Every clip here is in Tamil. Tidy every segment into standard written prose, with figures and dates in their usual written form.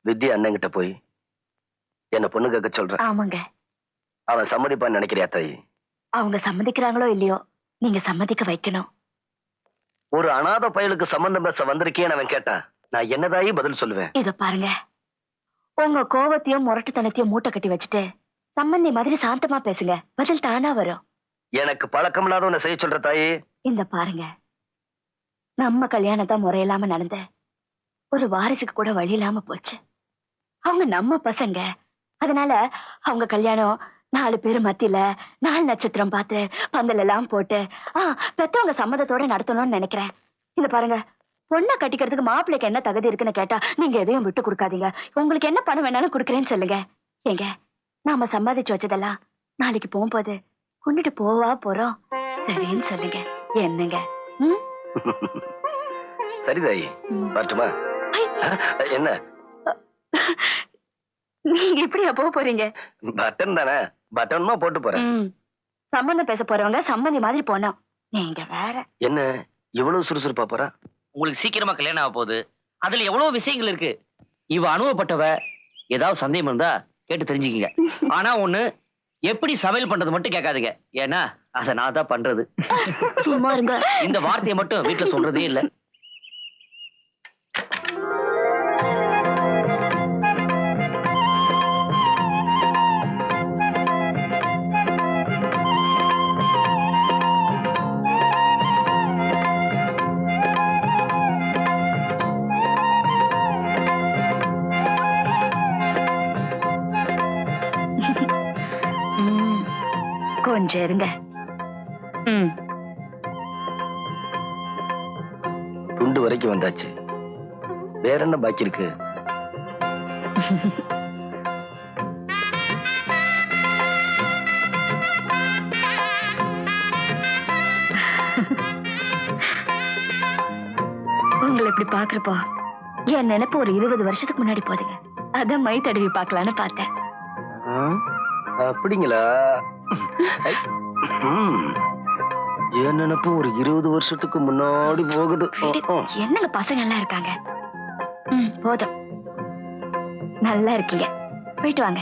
வித்யா அண்ணங்கிட்ட போய் என்ன பொண்ணு கேட்க சொல்றேன். ஆமாங்க. அவன் சம்மதிப்பான்னு நினைக்கிறியா தாயி? அவங்க சம்மதிக்கிறாங்களோ இல்லையோ, நீங்க சம்மதிக்க வைக்கணும். ஒரு அனாதை பயலுக்கு சம்பந்தம் பேச வந்திருக்கேன்னு அவன் கேட்டா நான் என்னதாயி பதில் சொல்லுவேன்? இத பாருங்க, உங்க கோவத்தையும் முரட்டுத்தனத்தையும் மூட்டை கட்டி வச்சுட்டு சம்பந்தி மாதிரி சாந்தமா பேசுங்க, பதில் தானா வரும். எனக்கு பழக்கம் இல்லாத உன்னை செய்ய சொல்ற தாயி. இந்த பாருங்க, நம்ம கல்யாணம் தான் முறையில்லாம நடந்த ஒரு வாரிசுக்கு கூட வழி இல்லாம போச்சு. அவங்க நம்ம பசங்க, அதனால அவங்க கல்யாணம் 4 பேர் மத்தியில 4 நட்சத்திரம் பார்த்து பந்தல் எல்லாம் போட்டு பெத்தவங்க சம்மதத்தோட நடத்தணும்னு நினைக்கிறேன். இந்த பாருங்க, பொண்ணை கட்டிக்கிறதுக்கு மாப்பிள்ளைக்கு என்ன தகுதி இருக்குன்னு கேட்டா நீங்க எதையும் விட்டு கொடுக்காதீங்க. உங்களுக்கு என்ன பணம் வேணாலும் கொடுக்குறேன்னு சொல்லுங்க. ஏங்க, நாம சம்பாதிச்சு வச்சதெல்லாம் நாளைக்கு போகும்போது கொண்டுட்டு போவா போறோம். சரின்னு சொல்லுங்க. என்னங்க? சரிதாயி, வரட்டுமா? என்ன நீங்க இப்படியா போக போறீங்க? பட்டன் தானே, பட்டன்மா போட்டு போறேன். சம்பந்தம் பேச போறவங்க சம்பந்தி மாதிரி போனா நீங்க வேற. என்ன இவ்வளவு சுறுசுறுப்பா போறா? உங்களுக்கு சீக்கிரமா கல்யாணம் ஆக போகுது. அதுல எவ்வளவு விஷயங்கள் இருக்கு. இவ அனுபவப்பட்டவ. ஏதாவது சந்தேகம் இருந்தா கேட்டு தெரிஞ்சுக்கங்க. ஆனா ஒண்ணு, எப்படி சமையல் பண்றது மட்டும் கேட்காதீங்க. ஏன்னா அதை நான் தான் பண்றது. சும்மா இருங்க. இந்த வார்த்தையை மட்டும் வீட்டுல சொல்றதே இல்ல. கொஞ்சம் இருங்க. துண்டு வரைக்கும் வந்தாச்சு, வேற என்ன பாக்கி இருக்கு? உங்களை இப்படி பாக்குறப்போ என் நினைப்பு ஒரு 20 வருஷத்துக்கு முன்னாடி போதுங்க. அதான் மை தடவி பாக்கலான்னு பார்த்தேன். அப்படிங்களா? என் நினைப்பு ஒரு 20 வருஷத்துக்கு முன்னாடி போகுது. என்னங்க பசங்க எல்லாம் இருக்காங்க. போதும், நல்லா இருக்கீங்க, போயிட்டு வாங்க.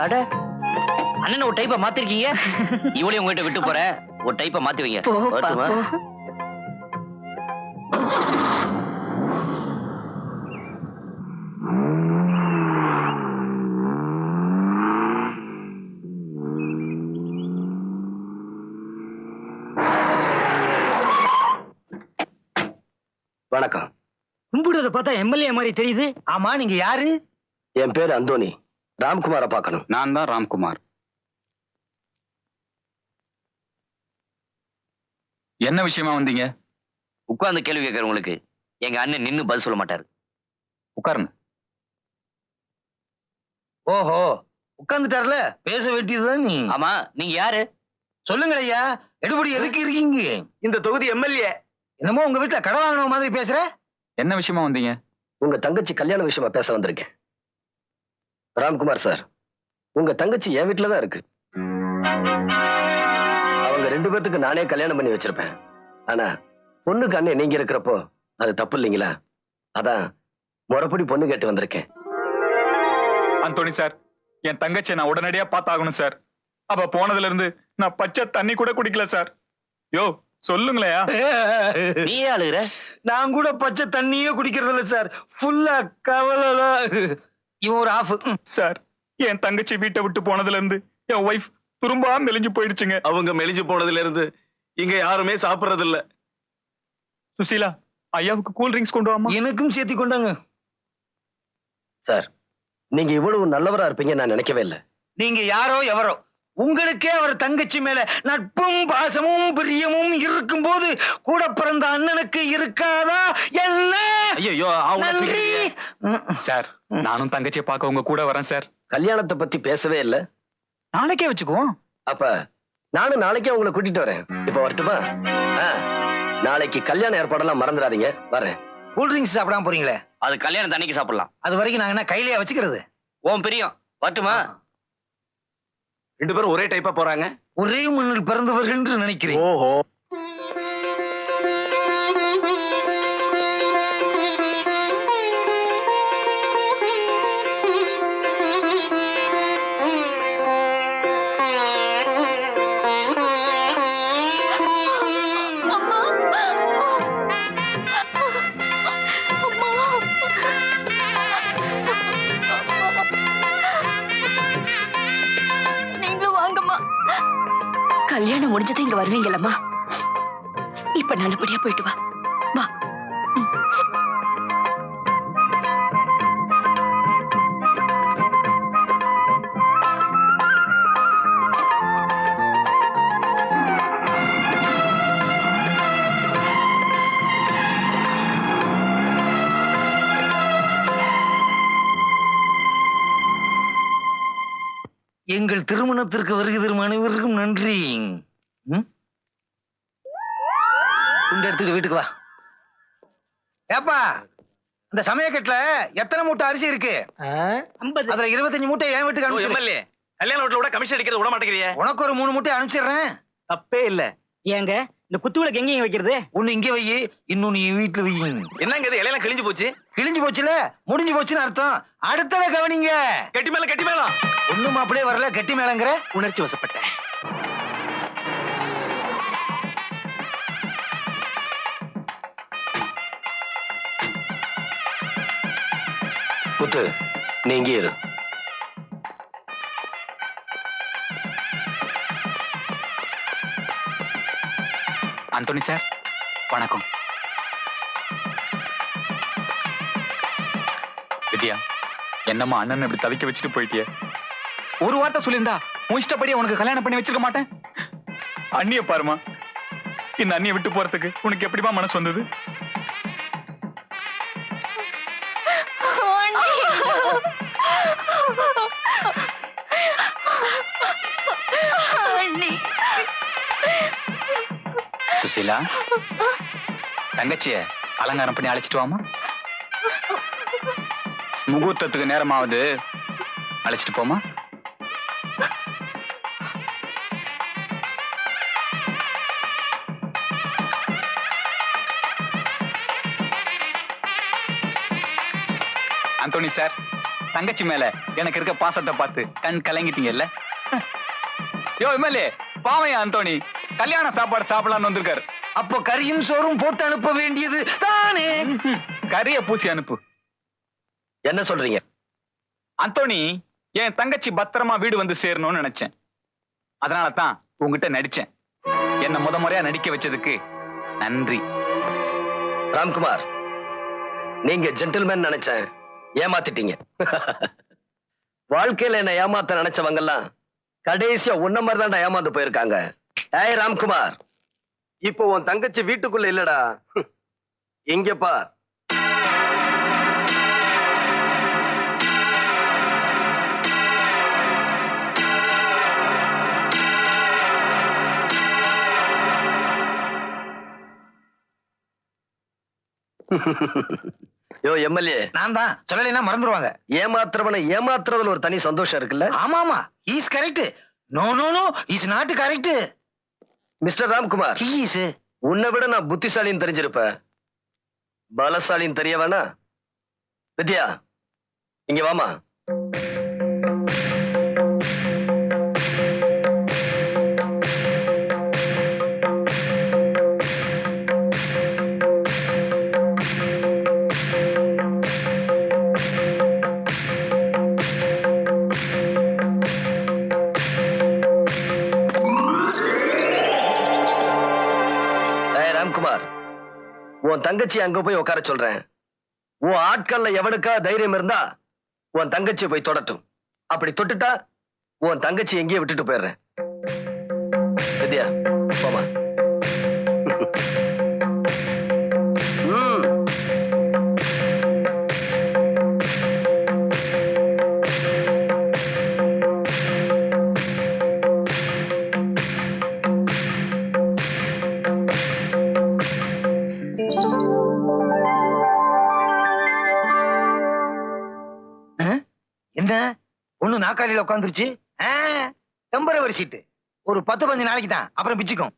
அட அண்ணன், ஒரு டைப்பை மாத்திருக்கீங்க. இவளையும் உங்ககிட்ட விட்டு போறேன், ஒரு டைப்பை மாத்தி வைங்க. வணக்கம். கும்பிடுறத பார்த்தா எம்எல்ஏ மாதிரி தெரியுது. ஆமா, நீங்க யாரு? என் பேரு அந்தோனி. ராம்குமார பார்க்கணும். நான் தான் ராம்குமார். என்ன விஷயமா வந்தீங்க? உட்கார்ந்து கேள்வி கேட்கறவங்களுக்கு எங்க அண்ணன் நின்னு பதில் சொல்ல மாட்டாரு. உட்காருங்க. ஓஹோ, உட்கார்ந்துட்டார்ல, பேச வேண்டியதுதான். நீ ஆமா, நீங்க யாரு? சொல்லுங்க ஐயா. எடுபடி எதுக்கு இருக்கீங்க? இந்த தொகுதி எம்எல்ஏ. என்னமோ உங்க வீட்டுல கடை வாங்கின மாதிரி பேசுற. என்ன விஷயமா வந்தீங்க? உங்க தங்கச்சி கல்யாண விஷயமா பேச வந்திருக்கேன். ராம்குமார் சார், உங்க தங்கச்சி என் வீட்டுல தான் இருக்கு. அவங்க 2 பேத்துக்கு நானே கல்யாணம் பண்ணி வச்சிருப்பேன். ஆனா பொண்ணுக்கு அண்ணன் நீங்க இருக்கிறப்போ அது தப்பு இல்லைங்களா? அதான் முறைப்படி பொண்ணு கேட்டு வந்திருக்கேன். அந்தோனி சார், என் தங்கச்சியை நான் உடனடியா பார்த்தாகணும் சார். அவ போனதுல இருந்து நான் பச்சை தண்ணி கூட குடிக்கல சார். யோ சொல்லுங்களேயா. நீ அழுகுற? நான் கூட பச்சை தண்ணியே குடிக்கிறது இல்ல சார். ஃபுல்லா கவலை. இவன் ஒரு ஆஃப் சார். என் தங்கச்சி வீட்டை விட்டு போனதுல இருந்து என் ஒய்ஃப் துரும்பா மெலிஞ்சு போயிடுச்சுங்க. அவங்க மெலிஞ்சு போனதுல இருந்து இங்க யாருமே சாப்பிடுறது இல்ல. சுசீலா, ஐயாவுக்கு கூல் ட்ரிங்க்ஸ் கொண்டு வாமா. எனக்கும் சேர்த்தி கொண்டாங்க. சார், நீங்க இவ்வளவு நல்லவரா இருப்பீங்க நான் நினைக்கவே இல்லை. நீங்க யாரோ எவரோ, உங்களுக்கே அவர் தங்கச்சி மேல நட்பும் பாசமும் பிரியமும் இருக்கும் போது கூட பிறந்த அண்ணனுக்கு இருக்காதா என்ன? ஐயோ, நன்றி சார். நானும் தங்கச்சியை பார்க்க உங்க கூட வரேன் சார். கல்யாணத்தை பத்தி பேசவே இல்லை. நாளைக்கே வச்சுக்குவோம். அப்ப நானும் நாளைக்கே உங்களை கூட்டிட்டு வரேன். இப்ப வரட்டுமா? நாளைக்கு கல்யாண ஏற்பாடெல்லாம் மறந்துடாதீங்க. வரேன். கூல் ட்ரிங்க்ஸ் சாப்பிடாம போறீங்களே, அது கல்யாணம் தண்ணிக்கு சாப்பிடலாம். அது வரைக்கும் நாங்க என்ன கையிலேயே வச்சுக்கிறது? ஓம் பிரியம். வரட்டுமா? 2 பேரும் ஒரே டைப்பா போறாங்க. ஒரே மண்ணில் பிறந்தவர்கள் என்று நினைக்கிறேன். ஓஹோ. கல்யாணம் முடிஞ்சது இங்க வருவீங்களம்மா. இப்ப நல்லபடியா போயிட்டு வா. வா. எங்கள் திருமணத்திற்கு வருகை தரும் அனைவருக்கும் நன்றி. குண்டு எடுத்துட்டு வீட்டுக்கு வா. ஏப்பா, இந்த சமயக்கட்டுல எத்தனை மூட்டை அரிசி இருக்கு? 50. அதுல 25 மூட்டை என் வீட்டுக்கு அனுப்பிச்சு. எம்எல்ஏ கல்யாண வீட்டுல கூட கமிஷன் அடிக்கிறது விட மாட்டேங்கிறியே. உனக்கு ஒரு 3 மூட்டை அனுப்பிச்சிடுறேன். தப்பே இல்ல. ஏங்க இந்த குத்து விளக்கு எங்கேயும் வைக்கிறது? ஒண்ணு இங்க வை, இன்னொன்னு என் வீட்டுல வை. என்னங்க இது இலையெல்லாம் கிழிஞ்சு போச்சு? கிழிஞ்சு போச்சுல, முடிஞ்சு போச்சுன்னு அர்த்தம். அடுத்தத கவனிங்க. கட்டி மேளம் ஒண்ணும் அப்படியே வரல, கெட்டி மேளங்கிற. உணர்ச்சி வசப்பட்டேன். முத்து, நீ இங்கே இரு. அந்தோணி சார் வணக்கம். வித்யா, என்னம்மா அண்ணன் இப்படி தவிக்க வச்சுட்டு போயிட்டிய? ஒரு வார்த்தை சொல்லியிருந்தா உன் இஷ்டப்படி உனக்கு கல்யாணம் பண்ணி வச்சிருக்க மாட்டேன். அண்ணிய பாருமா, இந்த அண்ணிய விட்டு போறதுக்கு உனக்கு எப்படிமா மனசு வந்தது? சுசீலா, தங்கச்சிய அலங்காரம் பண்ணி அழைச்சிட்டு வாமா. முகூர்த்தத்துக்கு நேரமாவது அழைச்சிட்டு போமா. அந்தோணி சார், தங்கச்சி மேல எனக்கு இருக்க பாசத்தை பார்த்து கண் கலங்கிட்டீங்கல்ல? யோ எம்எல்ஏ, பாவையா அந்தோணி கல்யாண சாப்பாடு சாப்பிடலான்னு வந்திருக்காரு. அப்போ கறியும் சோறும் போட்டு அனுப்ப வேண்டியது தானே. கறிய பூசி அனுப்பு. என்ன சொல்றீங்க? அந்தோணி, என் தங்கச்சி பத்திரமா வீடு வந்து சேரணும்னு நினைச்சேன். அதனால தான் உங்ககிட்ட நடிச்சேன். என்ன முறையா நடிக்க வச்சதுக்கு நன்றி. ராம்குமார், நீங்க ஜென்டில்மேன் நினைச்சேன், ஏமாத்திட்டீங்க. வாழ்க்கையில என்ன ஏமாத்த நினைச்சவங்க எல்லாம் கடைசியா உன்ன மாதிரி தான் ஏமாந்து போயிருக்காங்க. ஏய் ராம்குமார், இப்போ உன் தங்கச்சி வீட்டுக்குள்ள இல்லடா, இங்க பார். யோ எம்எல்ஏ, நான் தான் சொல்லலைன்னா மறந்துருவாங்க. ஏமாத்துறவனை ஏமாத்துறதுல ஒரு தனி சந்தோஷம் இருக்குல்ல? ஆமாமா, is correct. No no no, is not correct. Mister Ramkumar, is. உன்னை விட நான் புத்திசாலின்னு தெரிஞ்சிருப்ப, பலசாலின்னு தெரிய வேணா? வித்யா, இங்க வாமா. ராம்குமார், உன் தங்கச்சி அங்க போய் உட்கார சொல்றேன். உன் ஆட்கள்ல எவனுக்கா தைரியம் இருந்தா உன் தங்கச்சியை போய் தொடட்டும். அப்படி தொட்டுட்டா உன் தங்கச்சி எங்கேயே விட்டுட்டு போயிடுறேன். வித்யா, போமா. என்ன ஒண்ணு நாக்காளியில உட்காந்துருச்சு. டெம்பரவரி சீட்டு ஒரு 10-15 நாளைக்கு தான், அப்புறம் பிச்சுக்கும்.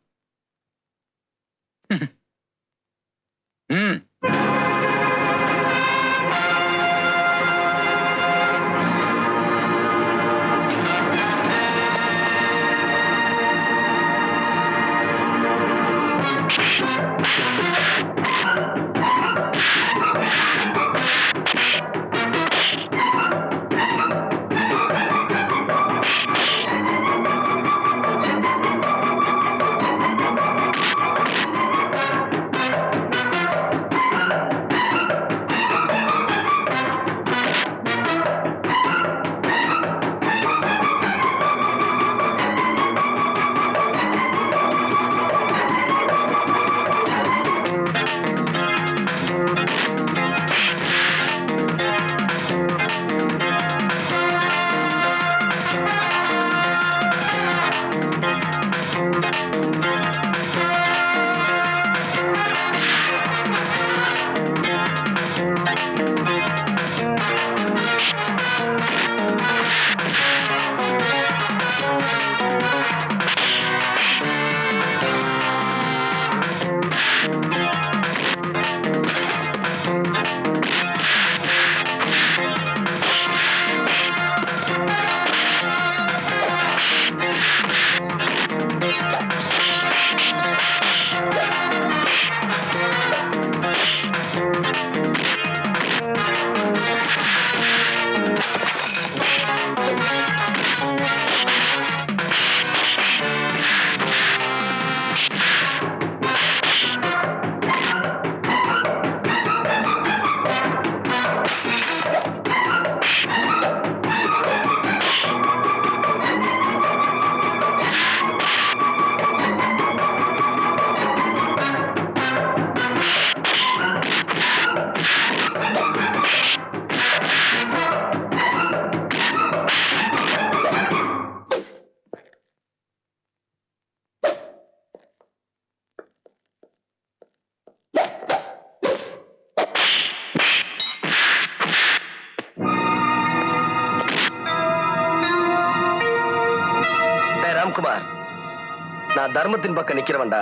நான் தர்மத்தின் பக்கம் நிக்கிறவன்டா.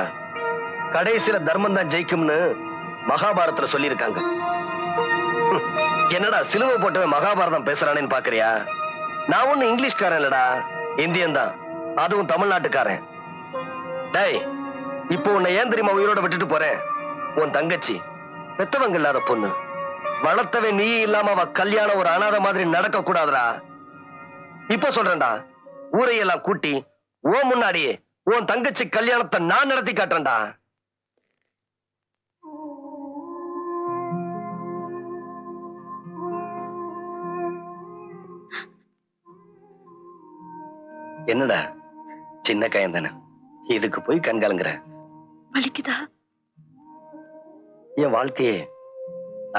கடைசியில தர்மம் தான் ஜெயிக்கும்னு மகாபாரதத்துல சொல்லியிருக்காங்க. என்னடா சிலுவை போட்டவன் மகாபாரதம் பேசுறானேன்னு பாக்குறியா? நான் ஒண்ணு இங்கிலீஷ்காரன் இல்லடா, இந்தியன் தான், அதுவும் தமிழ்நாட்டுக்காரன். டேய், இப்போ உன்னை ஏன் தெரியுமா உயிரோட விட்டுட்டு போறேன்? உன் தங்கச்சி பெத்தவங்க இல்லாத பொண்ணு, வளர்த்தவே நீ இல்லாம அவ கல்யாணம் ஒரு அனாதை மாதிரி நடக்க கூடாதுடா. இப்ப சொல்றேன்டா, ஊரையெல்லாம் கூட்டி ஓ முன்னாடியே உன் தங்கச்சி கல்யாணத்தை நான் நடத்தி காட்டுறேன்டா. என்னடா சின்ன காயம் தானே, இதுக்கு போய் கண்காலங்கிற? வலிக்குதா? என் வாழ்க்கையே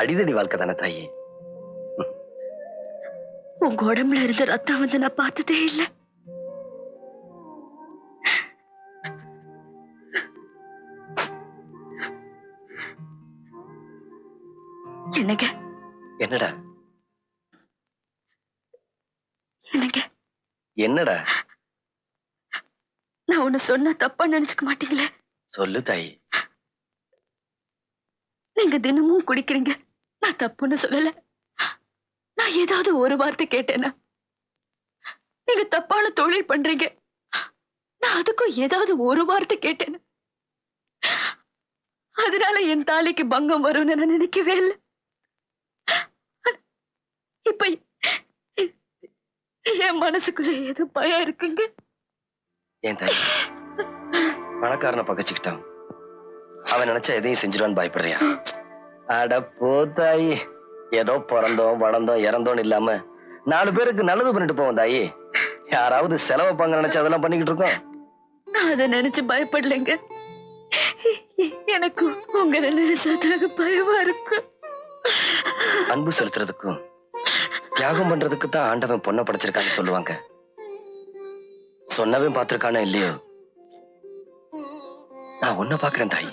அடிதடி வாழ்க்கை தானே தாயி. உங்க உடம்புல இருந்து ரத்தம் வந்து நான் பார்த்ததே இல்லை. என்னங்க? என்னடா என்னங்க? என்னடா? நான் ஒண்ணு சொன்னா தப்பா நினைச்சுக்க மாட்டீங்களே? சொல்லு தாயி. நீங்க தினமும் குடிக்கிறீங்க, நான் தப்புன்னு சொல்லல. நான் ஏதாவது ஒரு வார்த்தை கேட்டேனா? நீங்க தப்பான தொழில் பண்றீங்க, நான் அதுக்கும் ஏதாவது ஒரு வார்த்தை கேட்டேன். அதனால என் தாலிக்கு பங்கம் வரும்னு நான் நினைக்கவே இல்லை. இப்ப என் மனசுக்குள்ள ஏதோ பயம் இருக்குங்க. ஏன் தாயி பணக்காரனை பகச்சுக்கிட்டான், அவன் நினைச்சா எதையும் செஞ்சிருவான்னு பயப்படுறியா? அட போ தாயி, ஏதோ பிறந்தோம் வளர்ந்தோம் இறந்தோன்னு இல்லாம 4 பேருக்கு நல்லது பண்ணிட்டு போவோம் தாயி. யாராவது செலவு பங்க நினைச்சு அதெல்லாம் பண்ணிக்கிட்டு இருக்கோம். நான் அதை நினைச்சு பயப்படலைங்க. எனக்கு உங்களை நினைச்சாதாக பயமா இருக்கு. அன்பு செலுத்துறதுக்கும் தியாகம் பண்றதுக்கு தான் ஆண்டவன் பொண்ணை படைச்சிருக்கான்னு சொல்லுவாங்க. சொன்னவன் பார்த்திருக்கானே இல்லையோ, நான் உன்னை பாக்குறேன் தாயி.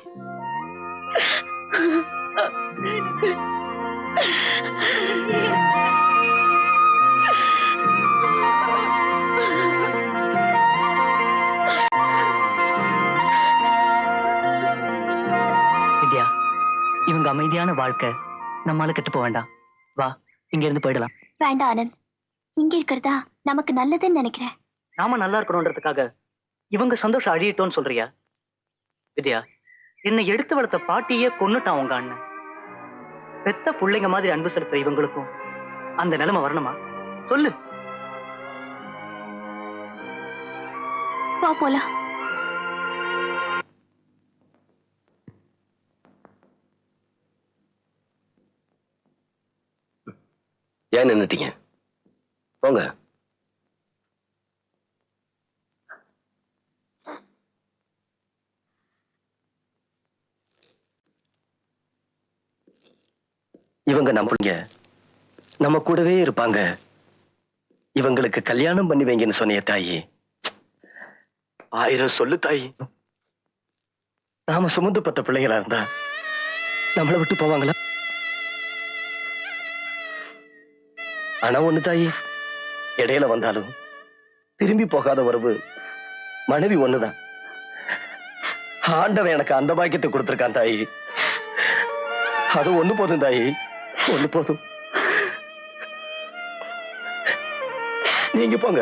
வித்யா, இவங்க அமைதியான வாழ்க்கை நம்மால கெட்டு போக வேண்டாம். வா, இங்க இருந்து போயிடலாம். வேண்டாம் ஆனந்த், இங்க இருக்கிறதா நமக்கு நல்லதுன்னு நினைக்கிறேன். நாம நல்லா இருக்கணும்ன்றதுக்காக இவங்க சந்தோஷம் அழியட்டோன்னு சொல்றியா? வித்யா, என்னை எடுத்து வளர்த்த பாட்டியே கொன்னுட்டான் உங்க அண்ணன். பெத்த பிள்ளைங்க மாதிரி அன்பு செலுத்துற இவங்களுக்கும் அந்த நிலைமை வரணுமா? சொல்லு. வா போலாம். ஏன் நின்னுட்டீங்க? போங்க. இவங்க நம்புங்க, நம்ம கூடவே இருப்பாங்க. இவங்களுக்கு கல்யாணம் பண்ணி வைங்கன்னு சொன்னிய தாயி. 1000 சொல்லு தாயி. நாம சுமந்து பத்த பிள்ளைகளா இருந்தா நம்மளை விட்டு போவாங்களா? ஆனா ஒண்ணு தாயி, இடையில வந்தாலும் திரும்பி போகாத உறவு மனைவி ஒண்ணுதான். ஆண்டவன் எனக்கு அந்த பாக்கியத்தை கொடுத்திருக்கான் தாயி. அது ஒண்ணு போதும் தாயி, ஒண்ணு போதும். நீங்க போங்க.